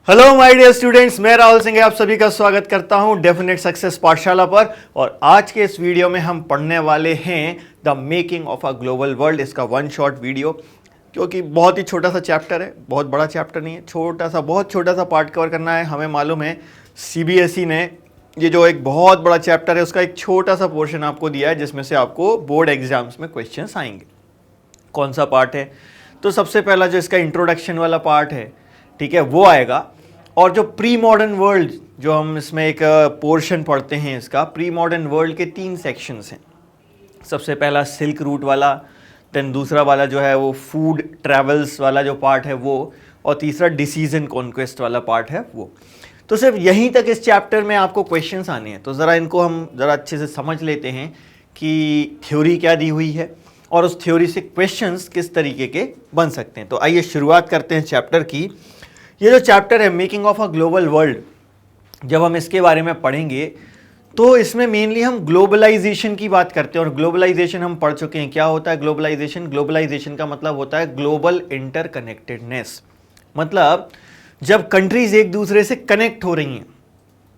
Hello my dear students, मैं राहुल सिंह आप सभी का स्वागत करता हूं डेफिनेट सक्सेस पाठशाला पर। और आज के इस वीडियो में हम पढ़ने वाले हैं the making of a global world. इसका वन शॉट वीडियो, क्योंकि बहुत ही छोटा सा चैप्टर है, बहुत बड़ा चैप्टर नहीं है, बहुत छोटा सा पार्ट कवर करना है। हमें मालूम है सीबीएसई ने ये जो एक बहुत बड़ा चैप्टर है उसका एक छोटा सा पोर्शन आपको दिया है, जिसमें से आपको बोर्ड एग्जाम्स में क्वेश्चंस आएंगे। कौन सा पार्ट है? तो सबसे पहला जो इसका इंट्रोडक्शन वाला पार्ट है, ठीक है, वो आएगा। और जो प्री मॉडर्न वर्ल्ड, जो हम इसमें एक पोर्शन पढ़ते हैं, इसका प्री मॉडर्न वर्ल्ड के 3 सेक्शंस हैं। सबसे पहला सिल्क रूट वाला, देन दूसरा वाला जो है वो फूड ट्रैवल्स वाला जो पार्ट है वो, और तीसरा डिसीज एंड कॉन्क्वेस्ट वाला पार्ट है वो। तो सिर्फ यहीं तक इस चैप्टर में आपको क्वेश्चंस आने हैं। तो ज़रा इनको हम ज़रा अच्छे से समझ लेते हैं कि थ्योरी क्या दी हुई है और उस थ्योरी से क्वेश्चंस किस तरीके के बन सकते हैं। तो आइए शुरुआत करते हैं चैप्टर की। ये जो चैप्टर है making of a global world, जब हम इसके बारे में पढ़ेंगे तो इसमें मेनली हम ग्लोबलाइजेशन की बात करते हैं। और ग्लोबलाइजेशन हम पढ़ चुके हैं। क्या होता है ग्लोबलाइजेशन? ग्लोबलाइजेशन का मतलब होता है ग्लोबल इंटरकनेक्टेडनेस। मतलब जब कंट्रीज एक दूसरे से कनेक्ट हो रही हैं,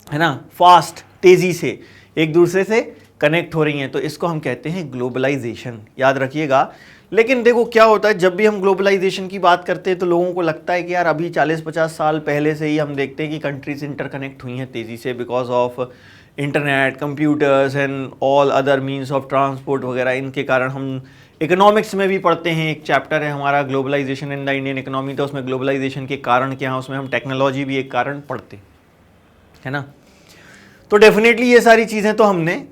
है ना, फास्ट, तेजी से एक दूसरे से कनेक्ट हो रही हैं, तो इसको हम कहते हैं ग्लोबलाइजेशन। याद रखिएगा। लेकिन देखो क्या होता है, जब भी हम ग्लोबलाइजेशन की बात करते हैं तो लोगों को लगता है कि यार अभी 40-50 साल पहले से ही हम देखते हैं कि कंट्रीज इंटरकनेक्ट हुई हैं तेज़ी से, because of internet, computers and all other means of transport वगैरह। इनके कारण हम इकोनॉमिक्स में भी पढ़ते हैं, एक चैप्टर है हमारा globalisation in the Indian economy, तो उसमें ग्लोबलाइजेशन के कारण क्या है उसमें हम टेक्नोलॉजी भी एक कारण पढ़ते हैं, है ना। तो डेफिनेटली ये सारी चीज़ें तो हमने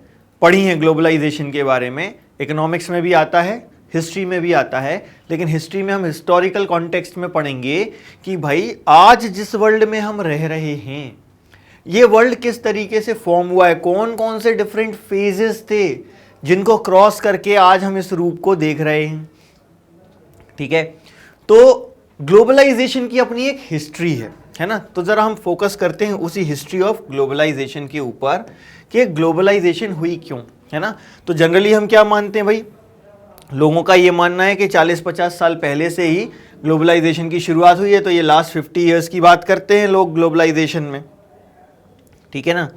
पढ़ी हैं ग्लोबलाइजेशन के बारे में। इकोनॉमिक्स में भी आता है, हिस्ट्री में भी आता है, लेकिन हिस्ट्री में हम हिस्टोरिकल कॉन्टेक्स्ट में पढ़ेंगे कि भाई आज जिस वर्ल्ड में हम रह रहे हैं ये वर्ल्ड किस तरीके से फॉर्म हुआ है, कौन कौन से डिफरेंट फेजेस थे जिनको क्रॉस करके आज हम इस रूप को देख रहे हैं। ठीक है, तो ग्लोबलाइजेशन की अपनी एक हिस्ट्री है ना। तो जरा हम फोकस करते हैं उसी हिस्ट्री ऑफ ग्लोबलाइजेशन के ऊपर कि ग्लोबलाइजेशन हुई क्यों, है ना। तो जनरली हम क्या मानते हैं भाई, लोगों का ये मानना है कि 40-50 साल पहले से ही ग्लोबलाइजेशन की शुरुआत हुई है। तो ये लास्ट 50 ईयर्स की बात करते हैं लोग ग्लोबलाइजेशन में, ठीक है ना।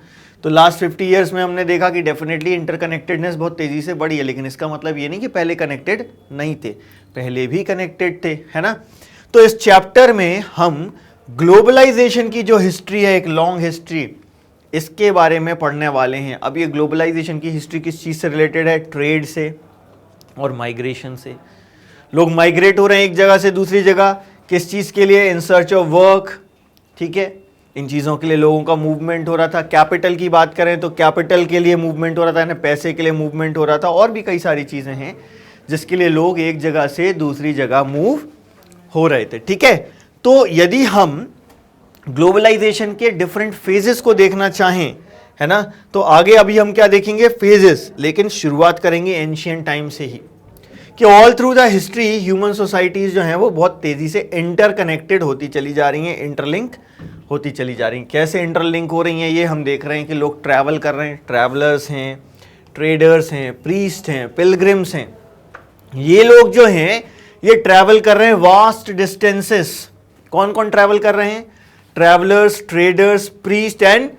तो लास्ट 50 ईयर्स में हमने देखा कि डेफिनेटली इंटरकनेक्टेडनेस बहुत तेज़ी से बढ़ी है, लेकिन इसका मतलब ये नहीं कि पहले कनेक्टेड नहीं थे, पहले भी कनेक्टेड थे, है ना। तो इस चैप्टर में हम ग्लोबलाइजेशन की जो हिस्ट्री है, एक लॉन्ग हिस्ट्री, इसके बारे में पढ़ने वाले हैं। अब ये ग्लोबलाइजेशन की हिस्ट्री किस चीज़ से रिलेटेड है? ट्रेड से और माइग्रेशन से। लोग माइग्रेट हो रहे हैं एक जगह से दूसरी जगह, किस चीज़ के लिए? इन सर्च ऑफ वर्क, ठीक है। इन चीज़ों के लिए लोगों का मूवमेंट हो रहा था। कैपिटल की बात करें तो कैपिटल के लिए मूवमेंट हो रहा था, यानी पैसे के लिए मूवमेंट हो रहा था। और भी कई सारी चीज़ें हैं जिसके लिए लोग एक जगह से दूसरी जगह मूव हो रहे थे, ठीक है। तो यदि हम ग्लोबलाइजेशन के डिफरेंट फेजेस को देखना चाहें, है ना, तो आगे अभी हम क्या देखेंगे? फेजेस। लेकिन शुरुआत करेंगे एंशिएंट टाइम से ही, कि all through the history human societies जो हैं वो बहुत तेजी से इंटरकनेक्टेड होती चली जा रही हैं, इंटरलिंक होती चली जा रही हैं। कैसे इंटरलिंक हो रही हैं ये हम देख रहे हैं कि लोग ट्रैवल कर रहे हैं, ट्रैवलर्स हैं, ट्रेडर्स हैं, प्रीस्ट हैं, पिलग्रिम्स हैं। ये लोग जो हैं ये ट्रैवल कर रहे हैं वास्ट डिस्टेंसेस। कौन कौन ट्रैवल कर रहे हैं? Travellers, traders, priest and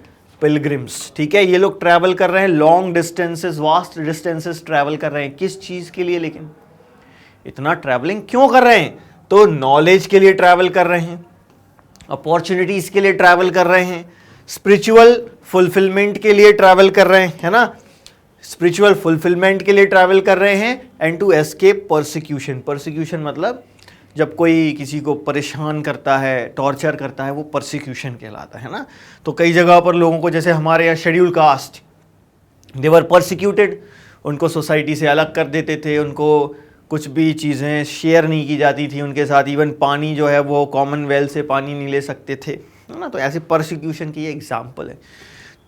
pilgrims, ठीक है। ये लोग ट्रैवल कर रहे हैं long distances, vast distances travel कर रहे हैं। किस चीज़ के लिए? लेकिन इतना ट्रैवलिंग क्यों कर रहे हैं? तो नॉलेज के लिए ट्रैवल कर रहे हैं, अपॉर्चुनिटीज के लिए ट्रैवल कर रहे हैं, स्पिरिचुअल फुलफिलमेंट के लिए ट्रैवल कर रहे हैं, है ना, स्पिरिचुअल फुलफिलमेंट के लिए ट्रैवल कर रहे हैं, and to escape persecution. Persecution मतलब जब कोई किसी को परेशान करता है, टॉर्चर करता है, वो परसिक्यूशन कहलाता है ना। तो कई जगह पर लोगों को, जैसे हमारे यहाँ शेड्यूल कास्ट, दे वर परसिक्यूटेड, उनको सोसाइटी से अलग कर देते थे, उनको कुछ भी चीज़ें शेयर नहीं की जाती थी उनके साथ। इवन पानी जो है वो कॉमनवेल्थ से पानी नहीं ले सकते थे, है ना। तो ऐसे परसिक्यूशन की एग्जाम्पल है।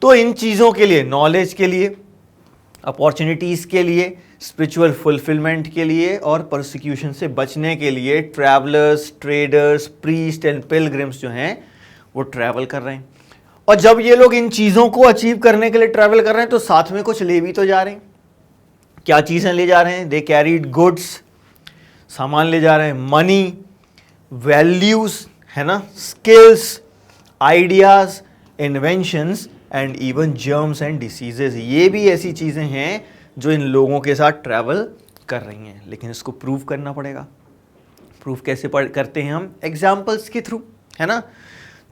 तो इन चीज़ों के लिए, नॉलेज के लिए, अपॉर्चुनिटीज़ के लिए, स्पिरिचुअल फुलफिलमेंट के लिए और परसिक्यूशन से बचने के लिए travellers, traders, priest and pilgrims जो हैं वो ट्रैवल कर रहे हैं। और जब ये लोग इन चीज़ों को अचीव करने के लिए ट्रैवल कर रहे हैं तो साथ में कुछ ले भी तो जा रहे हैं। क्या चीज़ें ले जा रहे हैं? दे कैरीड गुड्स, सामान ले जा रहे हैं, मनी, वैल्यूज़, है ना, skills, ideas, inventions and even germs and diseases, ये भी ऐसी चीज़ें हैं जो इन लोगों के साथ ट्रैवल कर रही हैं, लेकिन इसको प्रूव करना पड़ेगा। प्रूफ कैसे करते हैं हम? एग्जाम्पल्स के थ्रू, है ना।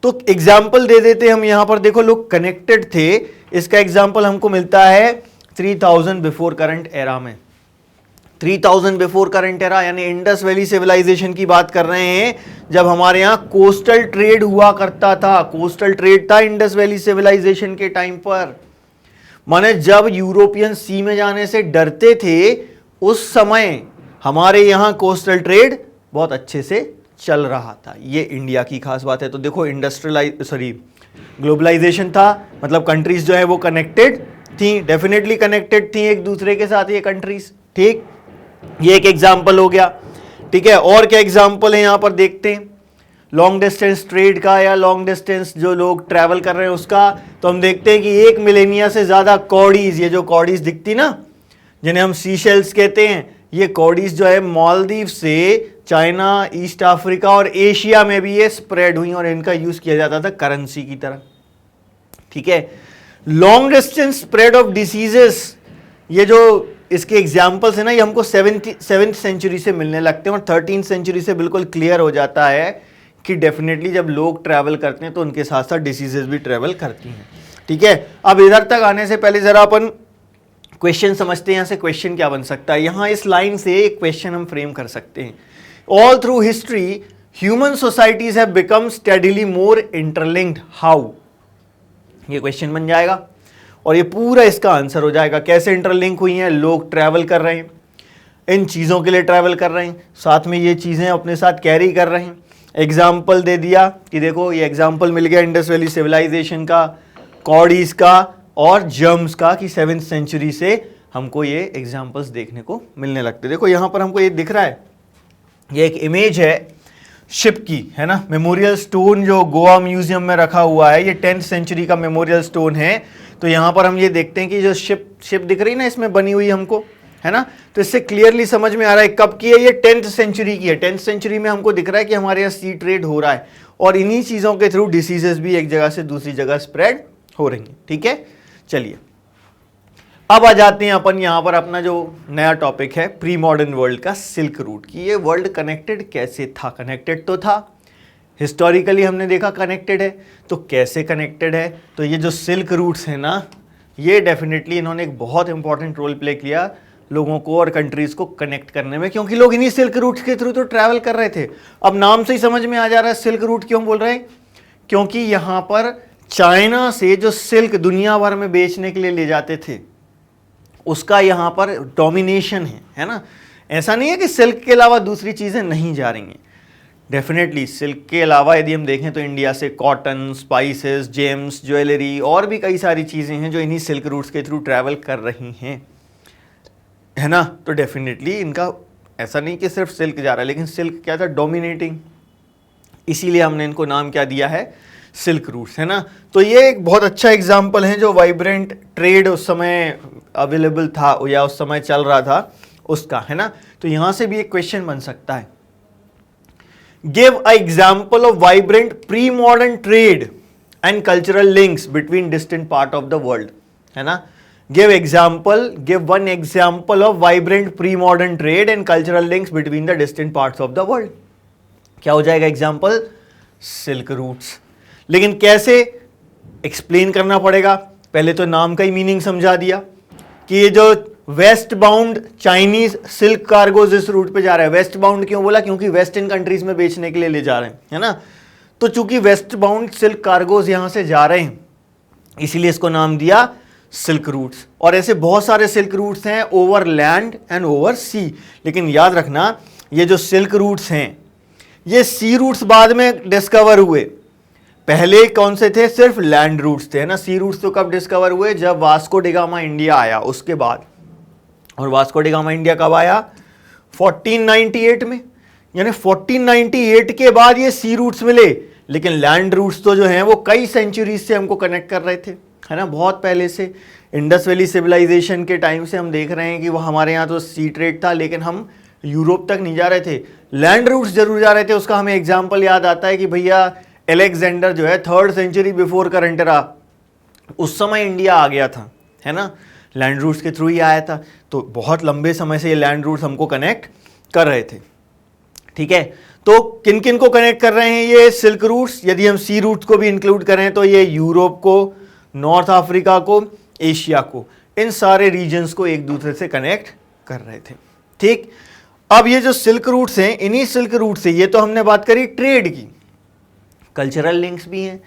तो एग्जाम्पल दे देते हम यहाँ पर, देखो लोग कनेक्टेड थे, इसका एग्जाम्पल हमको मिलता है 3000 बिफोर करंट एरा में। 3000 बिफोर करंट एरा यानी इंडस वैली सिविलाइजेशन की बात कर रहे हैं, जब हमारे यहाँ कोस्टल ट्रेड हुआ करता था। कोस्टल ट्रेड था इंडस वैली सिविलाइजेशन के टाइम पर, माने जब यूरोपियन सी में जाने से डरते थे, उस समय हमारे यहाँ कोस्टल ट्रेड बहुत अच्छे से चल रहा था। ये इंडिया की खास बात है। तो देखो ग्लोबलाइजेशन था, मतलब कंट्रीज जो है वो कनेक्टेड थी, डेफिनेटली कनेक्टेड थी एक दूसरे के साथ ये कंट्रीज, ठीक। ये एक एग्जाम्पल हो गया, ठीक है। और क्या एग्जाम्पल है यहाँ पर देखते हैं, लॉन्ग डिस्टेंस ट्रेड का या लॉन्ग डिस्टेंस जो लोग ट्रैवल कर रहे हैं उसका। तो हम देखते हैं कि 1 मिलेनिया से ज्यादा कॉडीज, ये जो कॉडीज दिखती ना, जिन्हें हम सीशेल्स कहते हैं, ये कॉडीज जो है मालदीव से चाइना, ईस्ट अफ्रीका और एशिया में भी ये स्प्रेड हुई और इनका यूज किया जाता था करेंसी की तरह, ठीक है। Long distance spread of diseases, ये जो इसके एग्जाम्पल्स है ना, ये हमको 7th सेंचुरी से मिलने लगते हैं और 13th सेंचुरी से बिल्कुल क्लियर हो जाता है कि डेफिनेटली जब लोग ट्रैवल करते हैं तो उनके साथ साथ डिसीजेस भी ट्रैवल करती हैं, ठीक है। अब इधर तक आने से पहले जरा अपन क्वेश्चन समझते हैं। यहाँ से क्वेश्चन क्या बन सकता है, यहाँ इस लाइन से एक क्वेश्चन हम फ्रेम कर सकते हैं। All through history human societies have become steadily more interlinked, how, ये क्वेश्चन बन जाएगा और ये पूरा इसका आंसर हो जाएगा। कैसे इंटरलिंक हुई हैं? लोग ट्रैवल कर रहे हैं, इन चीज़ों के लिए ट्रैवल कर रहे हैं, साथ में ये चीज़ें अपने साथ कैरी कर रहे हैं। एग्जाम्पल दे दिया कि देखो ये एग्जाम्पल मिल गया इंडस वैली सिविलाइजेशन का, कॉडीज का और जर्म्स का, कि 7th सेंचुरी से हमको ये एग्जाम्पल्स देखने को मिलने लगते। देखो यहाँ पर हमको ये दिख रहा है, ये एक इमेज है शिप की, है ना। मेमोरियल स्टोन जो गोवा म्यूजियम में रखा हुआ है, ये 10th सेंचुरी का मेमोरियल स्टोन है। तो यहाँ पर हम ये देखते हैं कि जो शिप दिख रही है ना, इसमें बनी हुई हमको, है ना। तो इससे क्लियरली समझ में आ रहा है कब की है, ये 10th सेंचुरी की है। 10th सेंचुरी में हमको दिख रहा है कि हमारे यहाँ सी ट्रेड हो रहा है और इन्हीं चीज़ों के थ्रू डिसीजेस भी एक जगह से दूसरी जगह स्प्रेड हो रही हैं, ठीक है। चलिए अब आ जाते हैं अपन यहाँ पर अपना जो नया टॉपिक है, प्री मॉडर्न वर्ल्ड का सिल्क रूट की। ये वर्ल्ड कनेक्टेड कैसे था? कनेक्टेड तो था, हिस्टोरिकली हमने देखा कनेक्टेड है, तो कैसे कनेक्टेड है? तो ये जो सिल्क रूट्स है ना, ये डेफिनेटली इन्होंने एक बहुत इंपॉर्टेंट रोल प्ले किया लोगों को और कंट्रीज को कनेक्ट करने में, क्योंकि लोग इन्हीं सिल्क रूट्स के थ्रू तो ट्रैवल कर रहे थे। अब नाम से ही समझ में आ जा रहा है सिल्क रूट क्यों बोल रहे हैं, क्योंकि यहाँ पर चाइना से जो सिल्क दुनिया भर में बेचने के लिए ले जाते थे, उसका यहाँ पर डोमिनेशन है ना। ऐसा नहीं है कि सिल्क के अलावा दूसरी चीज़ें नहीं जा रही हैं, डेफिनेटली सिल्क के अलावा यदि हम देखें तो इंडिया से कॉटन, स्पाइसेस, जेम्स, ज्वेलरी और भी कई सारी चीज़ें हैं जो इन्हीं सिल्क रूट्स के थ्रू ट्रैवल कर रही हैं, है ना। तो डेफिनेटली इनका ऐसा नहीं कि सिर्फ सिल्क जा रहा है, लेकिन सिल्क क्या था, डोमिनेटिंग, इसीलिए हमने इनको नाम क्या दिया है, सिल्क रूट्स, है ना। तो ये एक बहुत अच्छा एग्जाम्पल है जो वाइब्रेंट ट्रेड उस समय अवेलेबल था या उस समय चल रहा था उसका, है ना। तो यहां से भी एक क्वेश्चन बन सकता है, give a example of vibrant pre modern trade and cultural links between distant part of the world, है ना। Give one example of vibrant pre modern trade and cultural links between the distant parts of the world. क्या हो जाएगा example? Silk roots. लेकिन कैसे explain करना पड़ेगा, पहले तो नाम का ही मीनिंग समझा दिया कि ये जो waste bound Chinese silk cargoes इस रूट पे जा रहा है। वेस्ट बाउंड क्यों बोला? क्योंकि वेस्टर्न कंट्रीज में बेचने के लिए ले जा रहे हैं, है ना। तो चूंकि वेस्ट बाउंड सिल्क कार्गोज यहां से जा रहे हैं, इसीलिए इसको नाम दिया सिल्क रूट्स। और ऐसे बहुत सारे सिल्क रूट्स हैं ओवर लैंड एंड ओवर सी। लेकिन याद रखना, ये जो सिल्क रूट्स हैं ये सी रूट्स बाद में डिस्कवर हुए, पहले कौन से थे? सिर्फ लैंड रूट्स थे, ना। सी रूट्स तो कब डिस्कवर हुए? जब वास्को डिगामा इंडिया आया उसके बाद। और वास्को डिगामा इंडिया कब आया? 1498 में, यानी 1498 के बाद ये सी रूट्स मिले। लेकिन लैंड रूट्स तो जो हैं वो कई सेंचुरीज से हमको कनेक्ट कर रहे थे, है ना, बहुत पहले से। इंडस वैली सिविलाइजेशन के टाइम से हम देख रहे हैं कि वो हमारे यहाँ तो सी ट्रेड था, लेकिन हम यूरोप तक नहीं जा रहे थे, लैंड रूट्स जरूर जा रहे थे। उसका हमें एग्जाम्पल याद आता है कि भैया अलेक्जेंडर जो है 3rd century before current era, उस समय इंडिया आ गया था, है ना, लैंड रूट्स के थ्रू ही आया था। तो बहुत लंबे समय से ये लैंड रूट्स हमको कनेक्ट कर रहे थे, ठीक है। तो किन किन को कनेक्ट कर रहे हैं ये सिल्क रूट्स? यदि हम सी रूट्स को भी इंक्लूड करें तो ये यूरोप को, नॉर्थ अफ्रीका को, एशिया को, इन सारे रीजन्स को एक दूसरे से कनेक्ट कर रहे थे, ठीक। अब ये जो सिल्क रूट्स हैं, इन्हीं सिल्क रूट से, ये तो हमने बात करी ट्रेड की, कल्चरल लिंक्स भी हैं।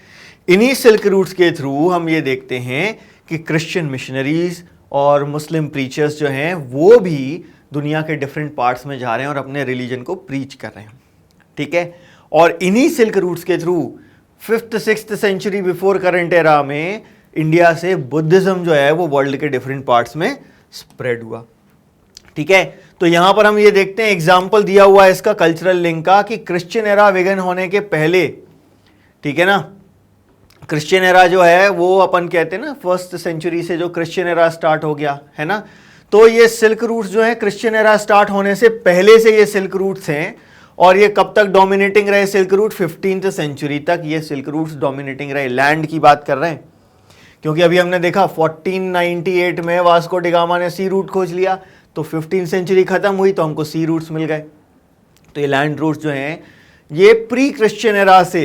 इन्हीं सिल्क रूट्स के थ्रू हम ये देखते हैं कि क्रिश्चियन मिशनरीज और मुस्लिम प्रीचर्स जो हैं वो भी दुनिया के डिफरेंट पार्ट्स में जा रहे हैं और अपने रिलीजन को प्रीच कर रहे हैं, ठीक है। और इन्हीं सिल्क रूट्स के through 5th 6th century before current era में इंडिया से बुद्धिज्म जो है वो वर्ल्ड के डिफरेंट पार्ट्स में स्प्रेड हुआ, ठीक है। तो यहां पर हम ये देखते हैं, एग्जाम्पल दिया हुआ है इसका कल्चरल लिंक का, कि क्रिश्चियन एरा विगन होने के पहले, ठीक है ना, क्रिश्चियन एरा जो है वो अपन कहते हैं ना 1st सेंचुरी से जो क्रिश्चियन एरा स्टार्ट हो गया है ना, तो ये सिल्क रूट्स जो है क्रिश्चियन एरा स्टार्ट होने से पहले से ये सिल्क रूट्स हैं। और ये कब तक डोमिनेटिंग रहे सिल्क रूट? 15th सेंचुरी तक ये सिल्क रूट्स डोमिनेटिंग रहे। लैंड की बात कर रहे हैं, क्योंकि अभी हमने देखा 1498 में वास्को डिगामा ने सी रूट खोज लिया, तो 15th सेंचुरी खत्म हुई तो हमको सी रूट्स मिल गए। तो ये लैंड रूट्स जो हैं ये प्री क्रिश्चियन एरा से,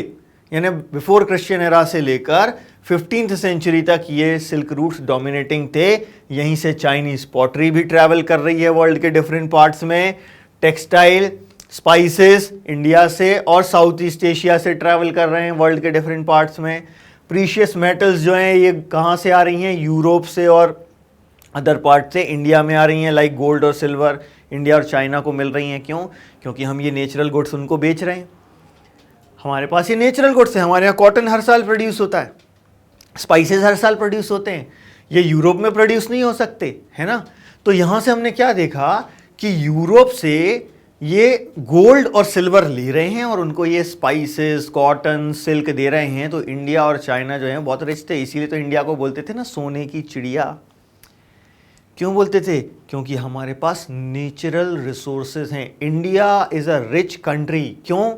यानी बिफोर क्रिश्चियन एरा से लेकर 15th सेंचुरी तक ये सिल्क रूट्स डोमिनेटिंग थे। यहीं से चाइनीज पॉटरी भी ट्रैवल कर रही है वर्ल्ड के डिफरेंट पार्ट्स में, टेक्सटाइल, स्पाइसेस इंडिया से और साउथ ईस्ट एशिया से ट्रैवल कर रहे हैं वर्ल्ड के डिफरेंट पार्ट्स में। प्रीशियस मेटल्स जो हैं ये कहाँ से आ रही हैं? यूरोप से और अदर पार्ट से इंडिया में आ रही हैं, लाइक गोल्ड और सिल्वर इंडिया और चाइना को मिल रही हैं। क्यों? क्योंकि हम ये नेचुरल गुड्स उनको बेच रहे हैं। हमारे पास ये नेचुरल गुड्स है, हमारे यहाँ कॉटन हर साल प्रोड्यूस होता है, स्पाइसेस हर साल प्रोड्यूस होते हैं, ये यूरोप में प्रोड्यूस नहीं हो सकते, है ना। तो यहाँ से हमने क्या देखा कि यूरोप से ये गोल्ड और सिल्वर ले रहे हैं और उनको ये स्पाइसेस, कॉटन, सिल्क दे रहे हैं। तो इंडिया और चाइना जो है बहुत रिच थे, इसीलिए तो इंडिया को बोलते थे ना सोने की चिड़िया। क्यों बोलते थे? क्योंकि हमारे पास नेचुरल रिसोर्सेज हैं। India is a rich country. क्यों?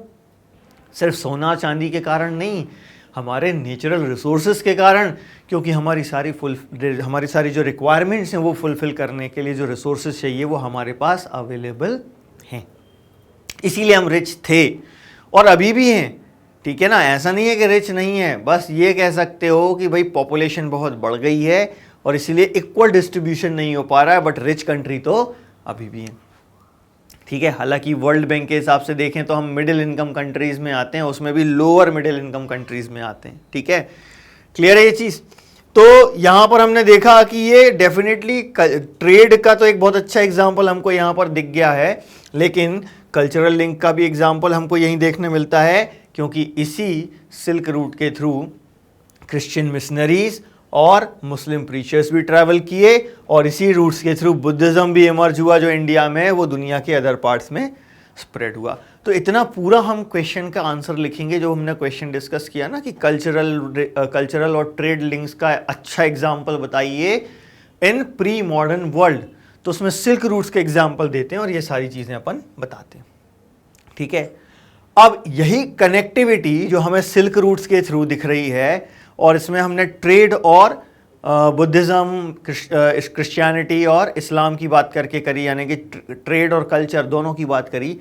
सिर्फ सोना चांदी के कारण नहीं, हमारे नेचुरल रिसोर्सेज के कारण, क्योंकि हमारी सारी जो रिक्वायरमेंट्स हैं वो फुलफिल करने के लिए जो रिसोर्सेज चाहिए वो हमारे पास अवेलेबल हैं, इसीलिए हम रिच थे और अभी भी हैं, ठीक है ना। ऐसा नहीं है कि रिच नहीं है, बस ये कह सकते हो कि भाई पॉपुलेशन बहुत बढ़ गई है और इसीलिए इक्वल डिस्ट्रीब्यूशन नहीं हो पा रहा है, बट रिच कंट्री तो अभी भी है, ठीक है। हालांकि वर्ल्ड बैंक के हिसाब से देखें तो हम मिडिल इनकम कंट्रीज में आते हैं, उसमें भी लोअर मिडिल इनकम कंट्रीज में आते हैं, ठीक है। क्लियर है ये चीज़? तो यहां पर हमने देखा कि ये डेफिनेटली ट्रेड का तो एक बहुत अच्छा एग्जाम्पल हमको यहां पर दिख गया है, लेकिन कल्चरल लिंक का भी एग्जाम्पल हमको यहीं देखने मिलता है, क्योंकि इसी सिल्क रूट के थ्रू क्रिश्चियन मिशनरीज और मुस्लिम प्रीचर्स भी ट्रैवल किए और इसी रूट्स के थ्रू बुद्धिज्म भी इमर्ज हुआ, जो इंडिया में वो दुनिया के अदर पार्ट्स में स्प्रेड हुआ। तो इतना पूरा हम क्वेश्चन का आंसर लिखेंगे जो हमने क्वेश्चन डिस्कस किया ना कि कल्चरल और ट्रेड लिंक्स का अच्छा एग्जाम्पल बताइए इन प्री मॉडर्न वर्ल्ड, तो उसमें सिल्क रूट्स के एग्जाम्पल देते हैं और ये सारी चीज़ें अपन बताते हैं, ठीक है। अब यही कनेक्टिविटी जो हमें सिल्क रूट्स के थ्रू दिख रही है, और इसमें हमने ट्रेड और बुद्धिज़्म, क्रिश्चियनिटी और इस्लाम की बात करके करी, यानी कि ट्रेड और कल्चर दोनों की बात करी।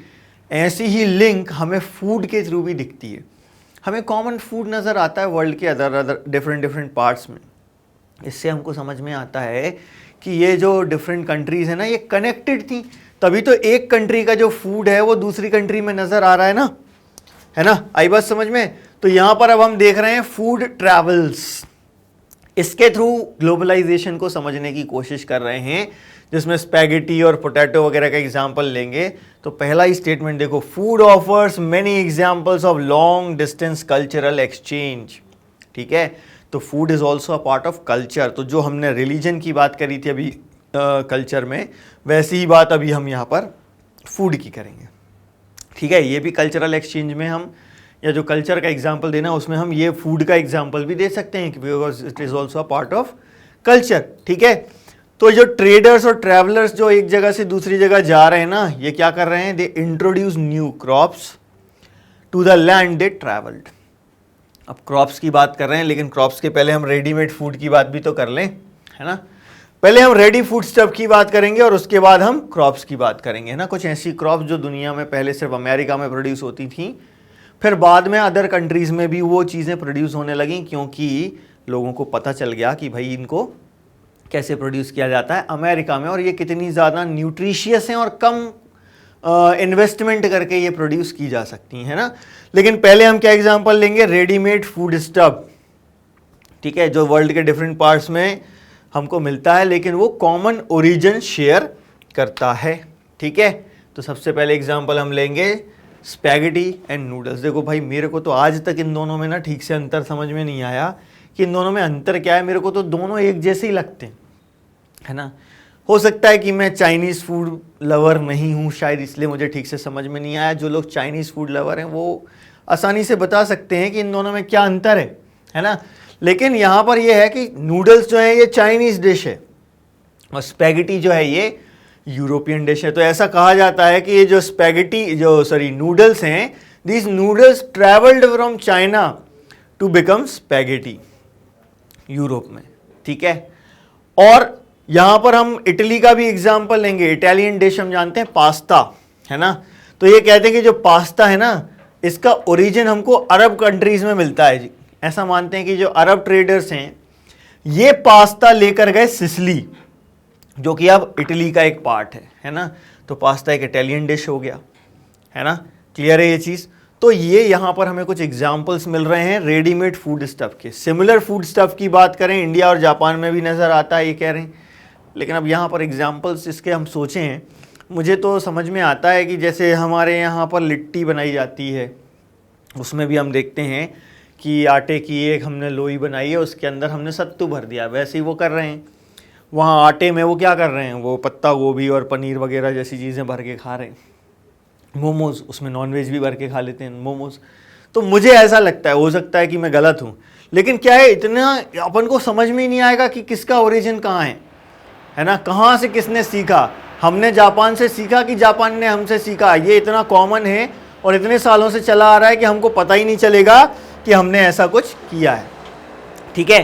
ऐसी ही लिंक हमें फूड के थ्रू भी दिखती है। हमें कॉमन फूड नज़र आता है वर्ल्ड के अदर डिफरेंट पार्ट्स में। इससे हमको समझ में आता है कि ये जो डिफरेंट कंट्रीज़ हैं ना, ये कनेक्टेड थी, तभी तो एक कंट्री का जो फूड है वो दूसरी कंट्री में नज़र आ रहा है ना, है ना। आई बात समझ में? तो यहां पर अब हम देख रहे हैं फूड ट्रैवल्स, इसके थ्रू ग्लोबलाइजेशन को समझने की कोशिश कर रहे हैं, जिसमें स्पैगेटी और पोटैटो वगैरह का एग्जाम्पल लेंगे। तो पहला ही स्टेटमेंट देखो, food offers many examples of long distance cultural exchange, ठीक है। तो food is also a part of culture. तो जो हमने रिलीजन की बात करी थी अभी कल्चर में, वैसी ही बात अभी हम यहाँ पर फूड की करेंगे, ठीक है। ये भी कल्चरल एक्सचेंज में हम, या जो कल्चर का एग्जाम्पल देना उसमें हम ये फूड का एग्जाम्पल भी दे सकते हैं, because it is also a part of culture, ठीक है। तो जो ट्रेडर्स और ट्रैवलर्स जो एक जगह से दूसरी जगह जा रहे हैं ना, ये क्या कर रहे हैं? They introduce new crops to the land they travelled, अब क्रॉप्स की बात कर रहे हैं, लेकिन क्रॉप्स के पहले हम रेडीमेड फूड की बात भी तो कर लें, है ना। पहले हम रेडी फूड स्टफ की बात करेंगे और उसके बाद हम क्रॉप्स की बात करेंगे, है ना। कुछ ऐसी क्रॉप्स जो दुनिया में पहले सिर्फ अमेरिका में प्रोड्यूस होती थी, फिर बाद में अदर कंट्रीज़ में भी वो चीज़ें प्रोड्यूस होने लगी, क्योंकि लोगों को पता चल गया कि भाई इनको कैसे प्रोड्यूस किया जाता है अमेरिका में, और ये कितनी ज़्यादा न्यूट्रिशियस हैं और कम इन्वेस्टमेंट करके ये प्रोड्यूस की जा सकती हैं, ना। लेकिन पहले हम क्या एग्जांपल लेंगे, रेडीमेड फूड स्टफ, ठीक है, जो वर्ल्ड के डिफरेंट पार्ट्स में हमको मिलता है, लेकिन वो कॉमन ओरिजिन शेयर करता है, ठीक है। तो सबसे पहले एग्जांपल हम लेंगे स्पैगेटी एंड नूडल्स। देखो भाई, मेरे को तो आज तक इन दोनों में ना ठीक से अंतर समझ में नहीं आया कि इन दोनों में अंतर क्या है। मेरे को तो दोनों एक जैसे ही लगते हैं, है ना। हो सकता है कि मैं चाइनीज़ फूड लवर नहीं हूँ शायद, इसलिए मुझे ठीक से समझ में नहीं आया। जो लोग चाइनीज़ फूड लवर हैं वो आसानी से बता सकते हैं कि इन दोनों में क्या अंतर है ना। लेकिन यहाँ पर ये है कि नूडल्स जो है ये चाइनीज़ डिश है और स्पैगेटी जो है ये यूरोपियन डिश है। तो ऐसा कहा जाता है कि ये जो नूडल्स हैं, these noodles travelled from China to become spaghetti Europe में, ठीक है। और यहाँ पर हम इटली का भी एग्जाम्पल लेंगे। इटालियन डिश हम जानते हैं पास्ता, है ना। तो ये कहते हैं कि जो पास्ता है ना, इसका ओरिजिन हमको अरब कंट्रीज़ में मिलता है जी। ऐसा मानते हैं कि जो अरब ट्रेडर्स हैं ये पास्ता लेकर गए सिसिली, जो कि अब इटली का एक पार्ट है ना। तो पास्ता एक इटालियन डिश हो गया, है ना। क्लियर है ये चीज़। तो ये यहाँ पर हमें कुछ एग्जाम्पल्स मिल रहे हैं रेडीमेड फूड स्टफ के। सिमिलर फूड स्टफ की बात करें, इंडिया और जापान में भी नज़र आता है, ये कह रहे हैं। लेकिन अब यहाँ पर एग्जाम्पल्स इसके हम सोचें, मुझे तो समझ में आता है कि जैसे हमारे यहाँ पर लिट्टी बनाई जाती है, उसमें भी हम देखते हैं कि आटे की एक हमने लोई बनाई है, उसके अंदर हमने सत्तू भर दिया। वैसे ही वो कर रहे हैं वहाँ आटे में, वो क्या कर रहे हैं, वो पत्ता गोभी और पनीर वगैरह जैसी चीज़ें भर के खा रहे हैं। मोमोज़, उसमें नॉनवेज भी भर के खा लेते हैं मोमोज़। तो मुझे ऐसा लगता है, हो सकता है कि मैं गलत हूँ, लेकिन क्या है, इतना अपन को समझ में ही नहीं आएगा कि किसका ओरिजिन कहाँ है ना। कहाँ से किसने सीखा, हमने जापान से सीखा कि जापान ने हमसे सीखा। ये इतना कॉमन है और इतने सालों से चला आ रहा है कि हमको पता ही नहीं चलेगा कि हमने ऐसा कुछ किया है, ठीक है।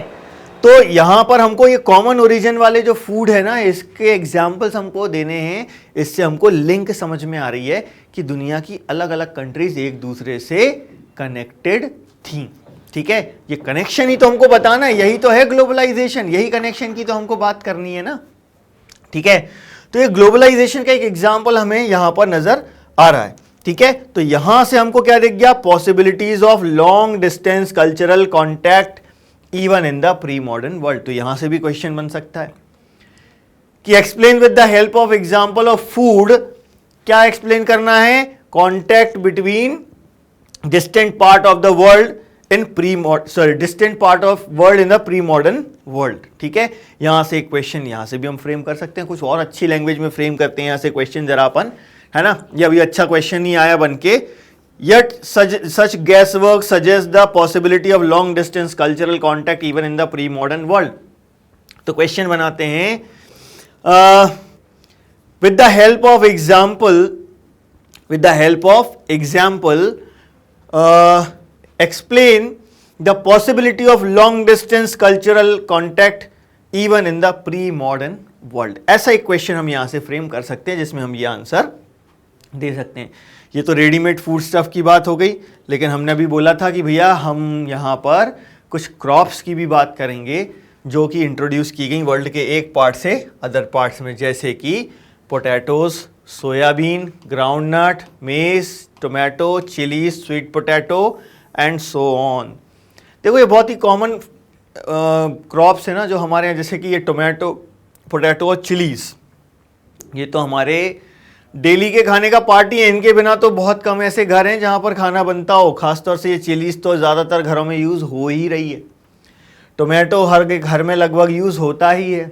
तो यहाँ पर हमको ये कॉमन ओरिजिन वाले जो फूड है ना, इसके एग्जाम्पल्स हमको देने हैं। इससे हमको लिंक समझ में आ रही है कि दुनिया की अलग अलग कंट्रीज एक दूसरे से कनेक्टेड थी, ठीक है। ये कनेक्शन ही तो हमको बताना है, यही तो है ग्लोबलाइजेशन, यही कनेक्शन की तो हमको बात करनी है ना, ठीक है। तो ये ग्लोबलाइजेशन का एक एग्जाम्पल हमें यहाँ पर नजर आ रहा है, ठीक है। तो यहां से हमको क्या दिख गया, possibilities of long distance cultural contact even in the pre modern world. तो यहां से भी क्वेश्चन बन सकता है कि explain with the help of example of food. क्या एक्सप्लेन करना है, contact between distant part of the world in distant part of world in the pre modern world, ठीक है। यहां से एक क्वेश्चन यहां से भी हम फ्रेम कर सकते हैं, कुछ और अच्छी लैंग्वेज में फ्रेम करते हैं यहां से क्वेश्चन जरा अपन, है ना। ये अभी अच्छा क्वेश्चन नहीं आया बनके। Yet such guesswork suggests the possibility of long distance cultural contact even in the pre-modern world. तो क्वेश्चन बनाते हैं, with the help of example, explain the possibility of long distance cultural contact even in the pre-modern world. ऐसा एक question हम यहां से frame कर सकते हैं जिसमें हम ये आंसर दे सकते हैं। ये तो रेडीमेड फूड स्टफ की बात हो गई, लेकिन हमने अभी बोला था कि भैया हम यहाँ पर कुछ क्रॉप्स की भी बात करेंगे जो कि इंट्रोड्यूस की गई वर्ल्ड के एक पार्ट से अदर पार्ट्स में, जैसे कि पोटैटोज, सोयाबीन, ग्राउंडनट, मेज, tomato, chillies, sweet potato and so on. देखो ये बहुत ही कॉमन क्रॉप्स है ना जो हमारे यहाँ, जैसे कि ये टोमेटो, पोटैटो और चिलीज़, ये तो हमारे डेली के खाने का पार्ट ही है। इनके बिना तो बहुत कम ऐसे घर हैं जहाँ पर खाना बनता हो। खासतौर से ये चिलीज़ तो ज़्यादातर घरों में यूज़ हो ही रही है। टोमेटो हर घर में लगभग यूज़ होता ही है।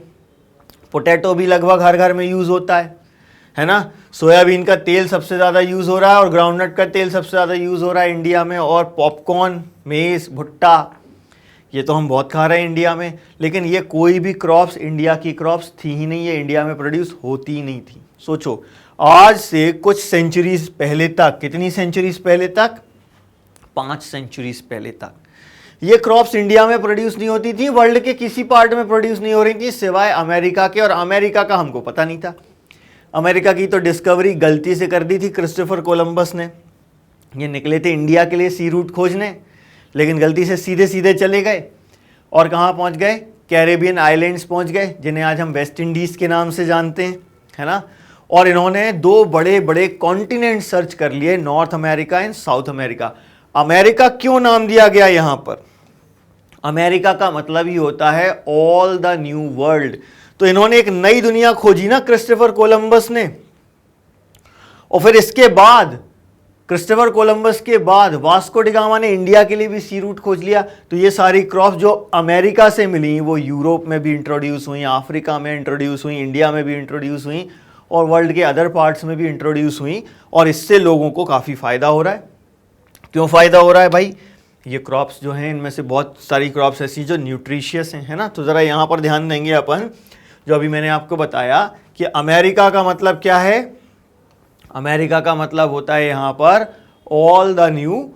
पोटैटो भी लगभग हर घर में यूज़ होता है ना। सोयाबीन का तेल सबसे ज़्यादा यूज़ हो रहा है और ग्राउंडनट का तेल सबसे ज़्यादा यूज़ हो रहा है इंडिया में। और पॉपकॉर्न, मेज़, भुट्टा, ये तो हम बहुत खा रहे हैं इंडिया में। लेकिन ये कोई भी क्रॉप्स इंडिया की क्रॉप्स थी ही नहीं है, इंडिया में प्रोड्यूस होती ही नहीं थी। सोचो आज से कुछ सेंचुरीज पहले तक, कितनी सेंचुरीज पहले तक, 5 सेंचुरीज पहले तक ये क्रॉप्स इंडिया में प्रोड्यूस नहीं होती थी, वर्ल्ड के किसी पार्ट में प्रोड्यूस नहीं हो रही थी सिवाय अमेरिका के, और अमेरिका का हमको पता नहीं था। अमेरिका की तो डिस्कवरी गलती से कर दी थी क्रिस्टोफर कोलंबस ने। ये निकले थे इंडिया के लिए सी रूट खोजने, लेकिन गलती से सीधे सीधे चले गए और कहाँ पहुँच गए, कैरेबियन आइलैंड्स पहुँच गए, जिन्हें आज हम वेस्ट इंडीज़ के नाम से जानते हैं, है ना। और इन्होंने दो बड़े बड़े कॉन्टिनेंट सर्च कर लिए, north America and south America. America क्यों नाम दिया गया यहाँ पर? अमेरिका का मतलब ही होता है ऑल द न्यू वर्ल्ड। तो इन्होंने एक नई दुनिया खोजी ना क्रिस्टोफर कोलंबस ने, और फिर इसके बाद क्रिस्टोफर कोलंबस के बाद वास्को डी गामा ने इंडिया के लिए भी सी रूट खोज लिया। तो ये सारी क्रॉप्स जो अमेरिका से मिली वो यूरोप में भी इंट्रोड्यूस हुई, अफ्रीका में इंट्रोड्यूस हुई, इंडिया में भी इंट्रोड्यूस हुई और वर्ल्ड के अदर पार्ट्स में भी इंट्रोड्यूस हुई, और इससे लोगों को काफ़ी फ़ायदा हो रहा है। क्यों फ़ायदा हो रहा है भाई? ये क्रॉप्स जो हैं इनमें से बहुत सारी क्रॉप्स ऐसी जो न्यूट्रिशियस हैं, है ना। तो ज़रा यहाँ पर ध्यान देंगे अपन, जो अभी मैंने आपको बताया कि अमेरिका का मतलब क्या है। अमेरिका का मतलब होता है यहाँ पर ऑल द न्यू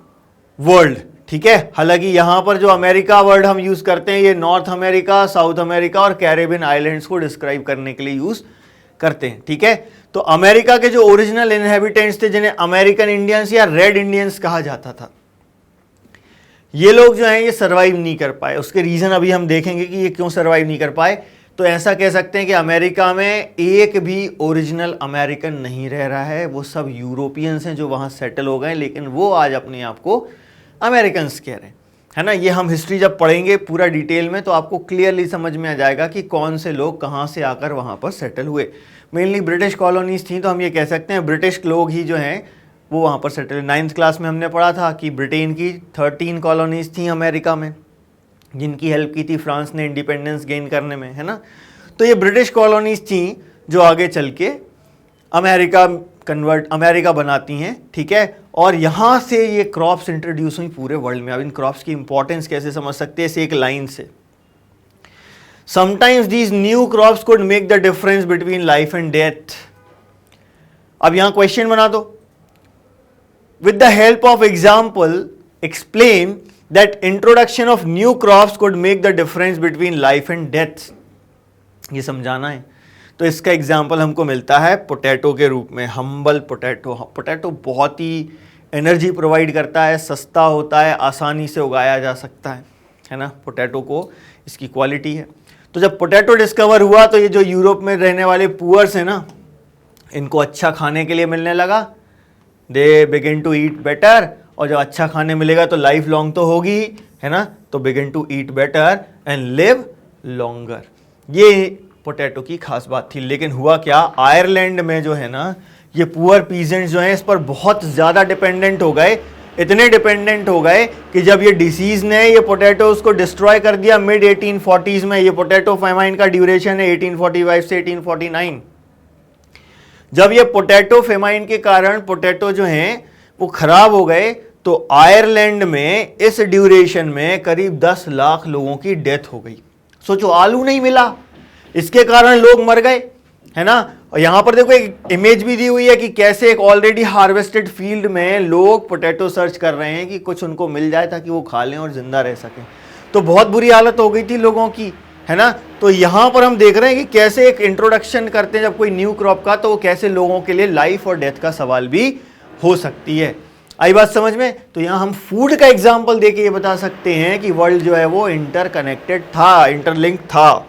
वर्ल्ड, ठीक है। हालांकि यहाँ पर जो अमेरिका वर्ड हम यूज़ करते हैं ये नॉर्थ अमेरिका, साउथ अमेरिका और कैरेबियन आइलैंड्स को डिस्क्राइब करने के लिए यूज़ करते हैं, ठीक है। तो अमेरिका के जो ओरिजिनल इनहेबिटेंट्स थे, जिन्हें अमेरिकन इंडियंस या रेड इंडियंस कहा जाता था, ये लोग जो हैं ये सर्वाइव नहीं कर पाए। उसके रीज़न अभी हम देखेंगे कि ये क्यों सर्वाइव नहीं कर पाए। तो ऐसा कह सकते हैं कि अमेरिका में एक भी ओरिजिनल अमेरिकन नहीं रह रहा है, वो सब यूरोपियंस हैं जो वहाँ सेटल हो गए, लेकिन वो आज अपने आप को अमेरिकन्स कह रहे हैं, है ना। ये हम हिस्ट्री जब पढ़ेंगे पूरा डिटेल में तो आपको क्लियरली समझ में आ जाएगा कि कौन से लोग कहाँ से आकर वहाँ पर सेटल हुए। मेनली ब्रिटिश कॉलोनीज थी, तो हम ये कह सकते हैं ब्रिटिश लोग ही जो हैं वो वहाँ पर सेटल। 9th क्लास में हमने पढ़ा था कि ब्रिटेन की 13 कॉलोनीज थी अमेरिका में, जिनकी हेल्प की थी फ्रांस ने इंडिपेंडेंस गेन करने में, है ना। तो ये ब्रिटिश कॉलोनीज थी जो आगे चल के अमेरिका बनाती हैं, ठीक है। और यहाँ से ये क्रॉप्स इंट्रोड्यूस हुई पूरे वर्ल्ड में। अब इन क्रॉप्स की इंपॉर्टेंस कैसे समझ सकते हैं, इसे एक लाइन से। Sometimes these new crops could make the difference between life and death. अब यहां क्वेश्चन बना दो, with the help of example explain that introduction of new crops could make the difference between life and death. ये समझाना है। तो इसका example हमको मिलता है पोटैटो के रूप में, हम्बल पोटैटो। पोटैटो बहुत ही एनर्जी प्रोवाइड करता है, सस्ता होता है, आसानी से उगाया जा सकता है ना। पोटैटो को इसकी क्वालिटी है। तो जब पोटैटो डिस्कवर हुआ तो ये जो यूरोप में रहने वाले पुअर्स हैं ना, इनको अच्छा खाने के लिए मिलने लगा, they begin to eat better. और जब अच्छा खाने मिलेगा तो लाइफ लॉन्ग तो होगी, है ना। तो begin to eat better and live longer. ये पोटैटो की खास बात थी। लेकिन हुआ क्या, आयरलैंड में जो है ना ये पुअर पीजेंट्स जो हैं इस पर बहुत ज़्यादा डिपेंडेंट हो गए। इतने डिपेंडेंट हो गए कि जब ये डिसीज़ ने ये पोटैटोज को डिस्ट्रॉय कर दिया मिड 1840s में। ये पोटैटो फेमाइन का ड्यूरेशन है 1845 से 1849। जब ये पोटैटो फेमाइन के कारण पोटैटो जो हैं वो खराब हो गए तो आयरलैंड में इस ड्यूरेशन में करीब 10 लाख लोगों की डेथ हो गई। सोचो, आलू नहीं मिला, इसके कारण लोग मर गए, है ना। और यहां पर देखो एक इमेज भी दी हुई है कि कैसे एक ऑलरेडी हार्वेस्टेड फील्ड में लोग पोटैटो सर्च कर रहे हैं कि कुछ उनको मिल जाए ताकि वो खा लें और जिंदा रह सकें। तो बहुत बुरी हालत हो गई थी लोगों की, है ना। तो यहां पर हम देख रहे हैं कि कैसे एक इंट्रोडक्शन करते हैं जब कोई न्यू क्रॉप का, तो वो कैसे लोगों के लिए लाइफ और डेथ का सवाल भी हो सकती है। आई बात समझ में? तो यहां हम फूड का एग्जाम्पल देके ये बता सकते हैं कि वर्ल्ड जो है वो इंटरकनेक्टेड था, इंटरलिंक था।